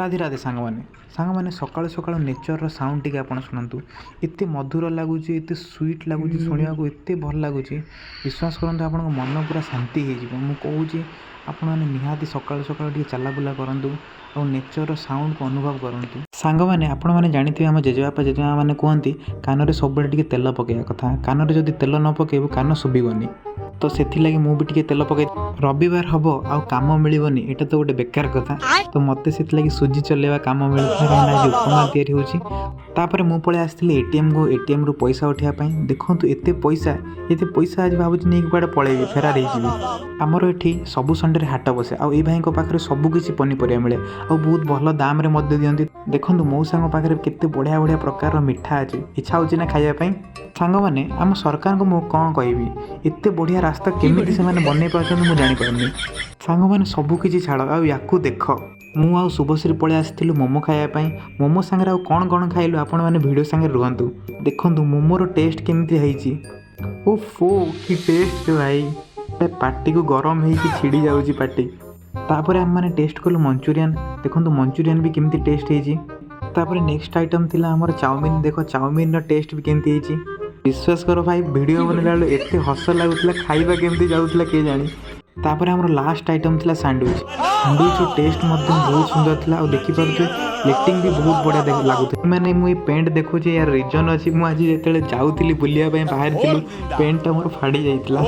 राधे राधे सांगमाने सांगमाने सकाळु सकाळु नेचर साउंड टी आप शुणु एत मधुर लगुच एत स्वीट लगुच शुणा को एत भल लगुच विश्वास करूँ आप मन पूरा शांति हो कहूँ आपण मैंने निहाती सकाळु सकाळु चला बुला करूँ और नेचर साउंड को अनुभव करूँ सांग मैंने आपण मैंने जानी आम जेजेबापा जेजेमा मैंने कहती कान सब तेल पकड़ा कथा कान जदि तेल न पकेबू कान शुभनी तो से मुझे तेल पकई रविवार हम आउ कम मिलनी यहाँ तो गोटे बेकार कथा तो मत से सुजी चलेवा कम मिलता कहीं उपमा या मुझे पलि आसती एटीएम को एटीएम रु पैसा उठापी देखूँ एत पैसा आज भावुँ नहीं कड़े पलैबी फेरार होमर ये सबु संडे हाट बसे आई भाई पाखे सबकि पनीपरिया मिले और बहुत भल दाम दिखती देखो मौसा पाखे केते बढ़िया बढ़िया प्रकार मिठा अच्छे इच्छा हो खायापी सांग मैंने आम सरकार को मुझे कौन कहि एत बढ़िया रास्ता केमी से बनई पार्टी मुझे जानीपारे सांग मैंने सबकि छाड़ या देख मु शुभश्री पलि आसलु मोमो खायापी मोमो सांगे कौन कौन खाइलु आपण मैंने भिडियो सांगे रुहतु देखु मोमोर टेस्ट केमती ओफो कि टेस्ट भाई पार्टी को गरम हो छिड़ी जाऊँगी पार्टी तापर आम मैंने टेस्ट कलु मंचूरियन देखो मंचूरियन भी केमती टेस्ट होतापर नेक्स्ट आइटम थिला हमर चाउमिन देख चाउमिन टेस्ट भी केमती विश्वास कर भाई वीडियो बनला बेले एत हस लगुला खाइबा केमती जाऊला किए जानी तापर हमर लास्ट आइटम थिला सैंडविच सैंडविच टेस्ट बहुत सुंदर थिला और देखि पारुथे लिफ्टिंग भी बहुत बढ़िया लगुथे मैंने मुझे पेंट देखुची यार रीजन अच्छी मुझे जिते जाऊली बुलिया बाहर पेंटा मोर फाड़ी जाइतिला।